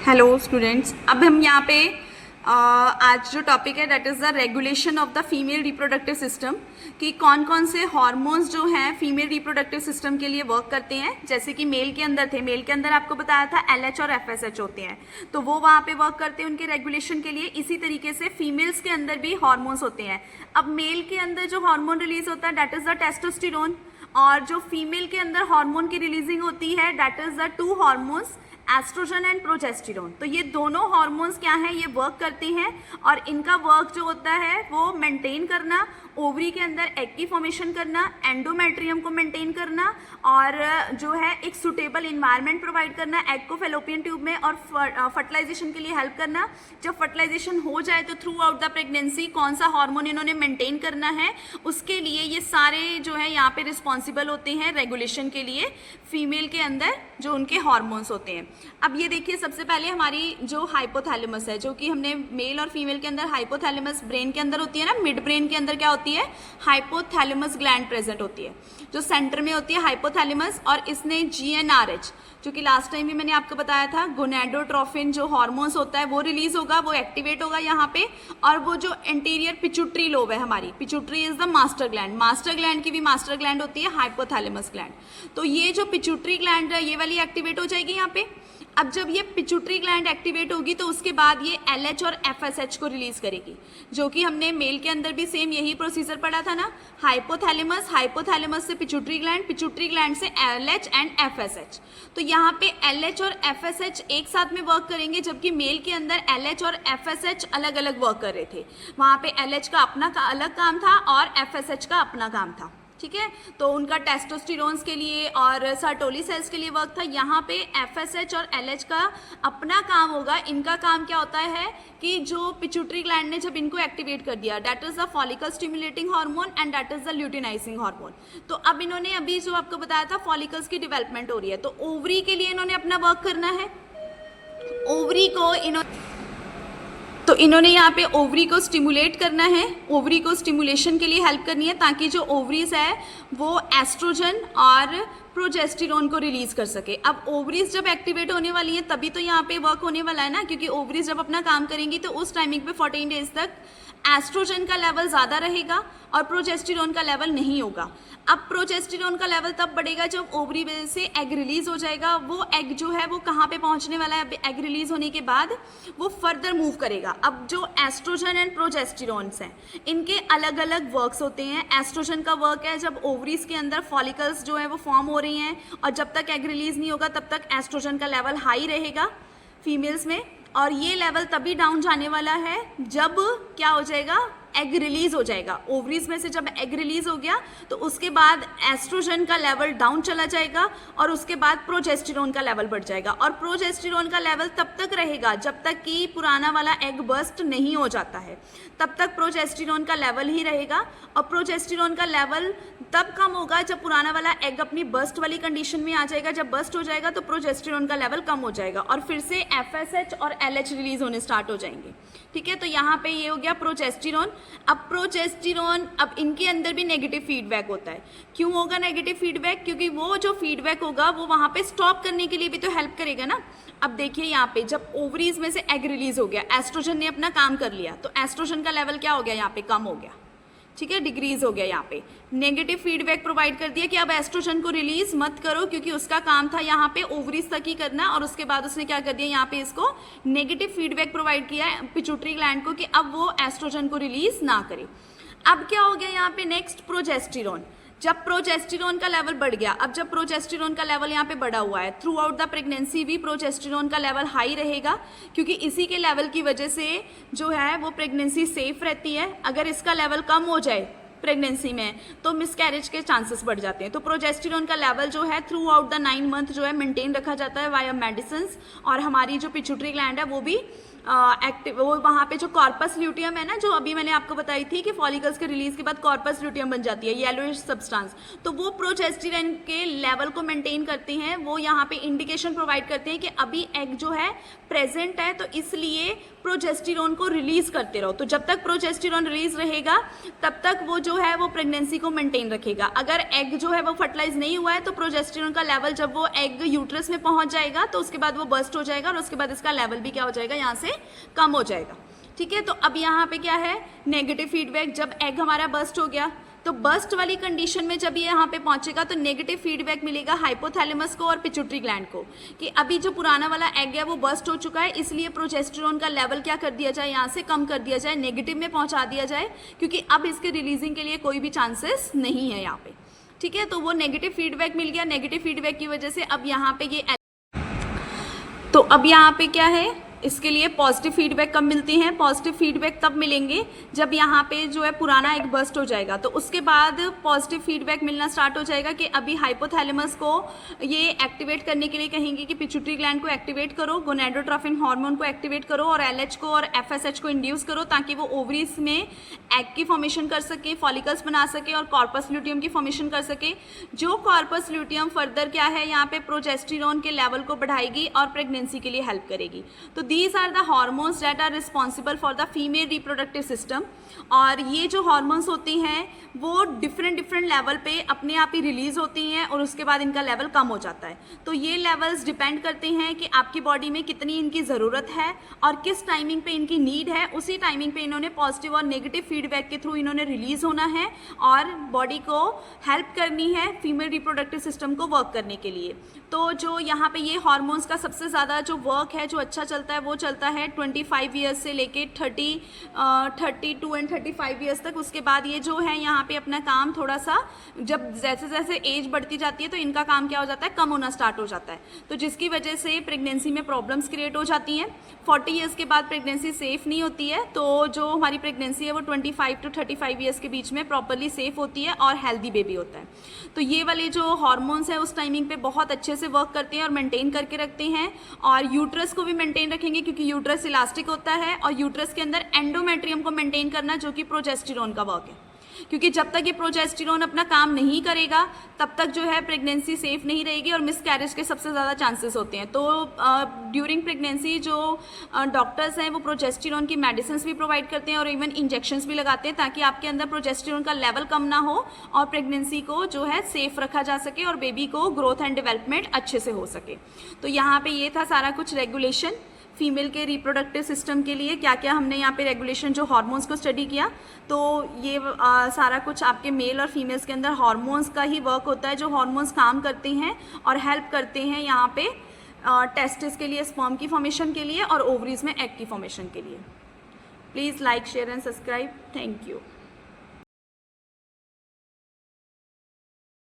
Hello students, अब हम यहाँ पे आज जो टॉपिक है that is the regulation of the female reproductive system कि कौन कौन से हार्मोन्स जो हैं फीमेल रिप्रोडक्टिव सिस्टम के लिए वर्क करते हैं। जैसे कि मेल के अंदर थे, मेल के अंदर आपको बताया था LH और FSH होते हैं, तो वो वहाँ पे वर्क करते हैं उनके रेगुलेशन के लिए। इसी तरीके से फीमेल्स के अंदर भी हार्मोन्स होते हैं। अब मेल के अंदर जो हार्मोन रिलीज होता है डेट इज़ द टेस्टोस्टेरोन, और जो फीमेल के अंदर हार्मोन की रिलीजिंग होती है that is the two hormones estrogen and progesterone. तो ये दोनों हार्मोन्स क्या हैं, ये वर्क करते हैं और इनका वर्क जो होता है वो मेंटेन करना, ओवरी के अंदर एग की फॉर्मेशन करना, एंडोमेट्रियम को मेंटेन करना और जो है एक सुटेबल इन्वायरमेंट प्रोवाइड करना एग को फेलोपियन ट्यूब में, और फर्टिलाइजेशन के लिए हेल्प करना। जब फर्टिलाइजेशन हो जाए तो थ्रू आउट द प्रेगनेंसी कौन सा हार्मोन इन्होंने मेंटेन करना है, उसके लिए ये सारे जो है यहाँ पे रिस्पॉन्सिबल होते हैं रेगुलेशन के लिए फीमेल के अंदर जो उनके हार्मोन्स होते हैं। अब ये देखिए, सबसे पहले हमारी जो हाइपोथैलेमस है, जो कि हमने मेल और फीमेल के अंदर हाइपोथैलेमस ब्रेन के अंदर होती है ना, मिड ब्रेन के अंदर क्या होती है, हाइपोथैलेमस ग्लैंड प्रेजेंट होती है जो सेंटर में होती है हाइपोथैलेमस। और इसने GnRH, जो कि लास्ट टाइम भी मैंने आपको बताया था, गोनेडोट्रोफिन जो हार्मोन्स होता है वो रिलीज होगा, वो एक्टिवेट होगा यहाँ पे। और वो जो एंटीरियर पिट्यूटरी लोब है हमारी, pituitary is the master gland, master gland की भी मास्टर ग्लैंड होती है हाइपोथैलेमस ग्लैंड। तो ये जो पिट्यूटरी ग्लैंड है ये वाली एक्टिवेट हो जाएगी यहाँ पे। अब जब ये पिट्यूटरी ग्लैंड एक्टिवेट होगी तो उसके बाद ये LH और FSH को रिलीज करेगी, जो कि हमने मेल के अंदर भी सेम यही प्रोसीजर पढ़ा था ना, हाइपोथैलेमस, हाइपोथैलेमस से पिट्यूटरी ग्लैंड से LH एंड FSH। तो यहाँ पे LH और FSH एक साथ में वर्क करेंगे, जबकि मेल के अंदर LH और FSH अलग अलग वर्क कर रहे थे। वहाँ पे LH का अपना अलग काम था और FSH का अपना काम था, ठीक है। तो उनका टेस्टोस्टेरोन्स के लिए और सर्टोली सेल्स के लिए वर्क था। यहाँ पे FSH और LH का अपना काम होगा। इनका काम क्या होता है कि जो पिट्यूटरी ग्लैंड ने जब इनको एक्टिवेट कर दिया, that is the follicle stimulating hormone and that is the luteinizing hormone. तो अब इन्होंने अभी जो आपको बताया था फॉलिकल्स की डेवलपमेंट हो रही है, तो ओवरी के लिए इन्होंने अपना वर्क करना है। ओवरी को इन्होंने यहाँ पे ओवरी को स्टिमुलेट करना है, ओवरी को स्टिमुलेशन के लिए हेल्प करनी है, ताकि जो ओवरीज है वो एस्ट्रोजन और प्रोजेस्टेरोन को रिलीज कर सके। अब ओवरीज जब एक्टिवेट होने वाली हैं तभी तो यहाँ पे वर्क होने वाला है ना, क्योंकि ओवरीज जब अपना काम करेंगी तो उस टाइमिंग पे 14 डेज तक एस्ट्रोजन का लेवल ज़्यादा रहेगा और प्रोजेस्टेरोन का लेवल नहीं होगा। अब प्रोजेस्टेरोन का लेवल तब बढ़ेगा जब ओवरी से एग रिलीज हो जाएगा। वो एग जो है वो कहाँ पे पहुँचने वाला है, एग रिलीज होने के बाद वो फर्दर मूव करेगा। अब जो एस्ट्रोजन एंड प्रोजेस्टेरोन्स हैं इनके अलग अलग वर्क्स होते हैं। एस्ट्रोजन का वर्क है जब ओवरीज के अंदर फॉलिकल्स जो है वो फॉर्म हो रही हैं, और जब तक एग रिलीज नहीं होगा तब तक एस्ट्रोजन का लेवल हाई रहेगा फीमेल्स में, और ये लेवल तभी डाउन जाने वाला है जब क्या हो जाएगा, एग रिलीज हो जाएगा। ओवरीज में से जब एग रिलीज हो गया तो उसके बाद एस्ट्रोजन का लेवल डाउन चला जाएगा और उसके बाद प्रोजेस्टेरोन का लेवल बढ़ जाएगा। और प्रोजेस्टेरोन का लेवल तब तक रहेगा जब तक कि पुराना वाला एग बर्स्ट नहीं हो जाता है, तब तक प्रोजेस्टेरोन का लेवल ही रहेगा। और प्रोजेस्टेरोन का लेवल तब कम होगा जब पुराना वाला एग अपनी बर्स्ट वाली कंडीशन में आ जाएगा। जब बर्स्ट हो जाएगा तो प्रोजेस्टेरोन का लेवल कम हो जाएगा और फिर से FSH और LH रिलीज होने स्टार्ट हो जाएंगे, ठीक है। तो यहाँ पे ये हो गया प्रोजेस्टेरोन। अब प्रोजेस्टेरोन, अब इनके अंदर भी नेगेटिव फीडबैक होता है। क्यों होगा नेगेटिव फीडबैक? क्योंकि वो जो फीडबैक होगा वो वहाँ पे स्टॉप करने के लिए भी तो हेल्प करेगा ना। अब देखिए यहाँ पे जब ओवरीज में से एग रिलीज हो गया, एस्ट्रोजन ने अपना काम कर लिया, तो एस्ट्रोजन का लेवल क्या हो गया, यहाँ पे कम हो गया, ठीक है, डिक्रीज हो गया। यहाँ पे नेगेटिव फीडबैक प्रोवाइड कर दिया कि अब एस्ट्रोजन को रिलीज मत करो, क्योंकि उसका काम था यहाँ पे ओवरीज तक ही करना, और उसके बाद उसने क्या कर दिया, यहाँ पे इसको नेगेटिव फीडबैक प्रोवाइड किया है पिट्यूटरी ग्लैंड को कि अब वो एस्ट्रोजन को रिलीज ना करे। अब क्या हो गया यहाँ पे नेक्स्ट, प्रोजेस्टेरोन। जब प्रोजेस्टेरोन का लेवल बढ़ गया, अब जब प्रोजेस्टेरोन का लेवल यहाँ पे बढ़ा हुआ है, थ्रू आउट द प्रेगनेंसी भी प्रोजेस्टेरोन का लेवल हाई रहेगा, क्योंकि इसी के लेवल की वजह से जो है वो प्रेगनेंसी सेफ रहती है। अगर इसका लेवल कम हो जाए प्रेगनेंसी में तो मिसकैरेज के चांसेस बढ़ जाते हैं। तो प्रोजेस्टेरोन का लेवल जो है थ्रू आउट द 9 मंथ जो है मेंटेन रखा जाता है वाया मेडिसिन, और हमारी जो पिट्यूटरी ग्लैंड है वो भी एक्टिव, वो वहाँ पे जो कॉर्पस ल्यूटियम है ना, जो अभी मैंने आपको बताई थी कि फॉलिकल्स के रिलीज के बाद कॉर्पस ल्यूटियम बन जाती है, येलोइश सब्सटेंस, तो वो प्रोजेस्टेरोन के लेवल को मेंटेन करते हैं। वो यहाँ पे इंडिकेशन प्रोवाइड करते हैं कि अभी एग जो है प्रेजेंट है, तो इसलिए प्रोजेस्टेरोन को रिलीज करते रहो। तो जब तक प्रोजेस्टेरोन रिलीज रहेगा तब तक वो जो है वो प्रेगनेंसी को मेंटेन रखेगा। अगर एग जो है वो फर्टिलाइज नहीं हुआ है तो प्रोजेस्टेरोन का लेवल, जब वो एग यूट्रस में पहुंच जाएगा तो उसके बाद वो बर्स्ट हो जाएगा और उसके बाद इसका लेवल भी क्या हो जाएगा, यहाँ से कम हो जाएगा। ठीक है, तो अब यहाँ पे क्या है, नेगेटिव फीडबैक। जब एग हमारा बर्स्ट हो गया तो बर्स्ट वाली कंडीशन में जब ये यहाँ पे पहुंचेगा तो नेगेटिव फीडबैक मिलेगा हाइपोथैलेमस को और पिट्यूटरी ग्लैंड को कि अभी जो पुराना वाला एग है वो बर्स्ट हो चुका है, इसलिए प्रोजेस्टेरोन का लेवल क्या कर दिया जाए, यहाँ से कम कर दिया जाए, नेगेटिव में पहुंचा दिया जाए, क्योंकि अब इसके रिलीजिंग के लिए कोई भी चांसेस नहीं है यहाँ पे। ठीक है, तो वो नेगेटिव फीडबैक मिल गया। नेगेटिव फीडबैक की वजह से अब यहाँ पे ये, तो अब यहाँ पे क्या है, इसके लिए पॉजिटिव फीडबैक कब मिलती हैं, पॉजिटिव फीडबैक तब मिलेंगे जब यहाँ पे जो है पुराना एक बर्स्ट हो जाएगा, तो उसके बाद पॉजिटिव फीडबैक मिलना स्टार्ट हो जाएगा कि अभी हाइपोथैलेमस को ये एक्टिवेट करने के लिए कहेंगे कि पिट्यूटरी ग्लैंड को एक्टिवेट करो, गोनेडोट्रोफिन हार्मोन को एक्टिवेट करो और एलएच को और एफएसएच को इंड्यूस करो, ताकि वो ओवरीज में एग की फॉर्मेशन कर सके, फॉलिकल्स बना सके और कॉर्पस ल्यूटियम की फॉर्मेशन कर सके। जो कॉर्पस ल्यूटियम फर्दर क्या है, यहाँ पे प्रोजेस्टेरोन के लेवल को बढ़ाएगी और प्रेगनेंसी के लिए हेल्प करेगी। तो these are the hormones that are responsible for the female reproductive system। और ये जो हार्मोन्स होती हैं वो डिफरेंट लेवल पे अपने आप ही रिलीज होती हैं और उसके बाद इनका लेवल कम हो जाता है। तो ये लेवल्स डिपेंड करते हैं कि आपकी बॉडी में कितनी इनकी ज़रूरत है और किस टाइमिंग पे इनकी नीड है, उसी टाइमिंग पे इन्होंने पॉजिटिव और नेगेटिव फीडबैक के थ्रू इन्होंने रिलीज होना है और बॉडी को हेल्प करनी है फीमेल रिप्रोडक्टिव सिस्टम को वर्क करने के लिए। तो जो यहाँ पे ये हार्मोन्स का सबसे ज़्यादा जो वर्क है, जो अच्छा चलता है, वो चलता है 25 ईयर्स से लेके 32 एंड 35 ईयर्स तक। उसके बाद ये जो है यहाँ पे अपना काम थोड़ा सा, जब जैसे जैसे एज बढ़ती जाती है तो इनका काम क्या हो जाता है, कम होना स्टार्ट हो जाता है, तो जिसकी वजह से प्रेगनेंसी में प्रॉब्लम्स क्रिएट हो जाती हैं। 40 ईयर्स के बाद प्रेगनेंसी सेफ़ नहीं होती है, तो जो हमारी प्रेगनेंसी है वो 25 to 35 ईयर्स के बीच में प्रॉपरली सेफ होती है और हेल्दी बेबी होता है। तो ये वाले जो हार्मोन्स हैं उस टाइमिंग पे बहुत अच्छे से वर्क करते हैं और मेंटेन करके रखते हैं, और यूट्रस को भी मेंटेन रखेंगे क्योंकि यूट्रस इलास्टिक होता है और यूट्रस के अंदर एंडोमेट्रियम को मेंटेन करना, जो कि प्रोजेस्टेरोन का वर्क है, क्योंकि जब तक ये प्रोजेस्टेरोन अपना काम नहीं करेगा तब तक जो है प्रेगनेंसी सेफ नहीं रहेगी और मिसकैरेज के सबसे ज़्यादा चांसेस होते हैं। तो ड्यूरिंग प्रेगनेंसी जो डॉक्टर्स हैं वो प्रोजेस्टेरोन की मेडिसिन भी प्रोवाइड करते हैं और इवन इंजेक्शंस भी लगाते हैं, ताकि आपके अंदर प्रोजेस्टेरोन का लेवल कम ना हो और प्रेगनेंसी को जो है सेफ रखा जा सके और बेबी को ग्रोथ एंड डेवलपमेंट अच्छे से हो सके। तो यहाँ पे ये था सारा कुछ रेगुलेशन फीमेल के रिप्रोडक्टिव सिस्टम के लिए, क्या क्या हमने यहाँ पे रेगुलेशन जो हार्मोन्स को स्टडी किया। तो ये सारा कुछ आपके मेल और फीमेल्स के अंदर हार्मोन्स का ही वर्क होता है, जो हार्मोन्स काम करते हैं और हेल्प करते हैं यहाँ पे टेस्टिस के लिए, स्पर्म की फॉर्मेशन के लिए और ओवरीज में एग की फॉर्मेशन के लिए। Please like, share and subscribe. Thank you.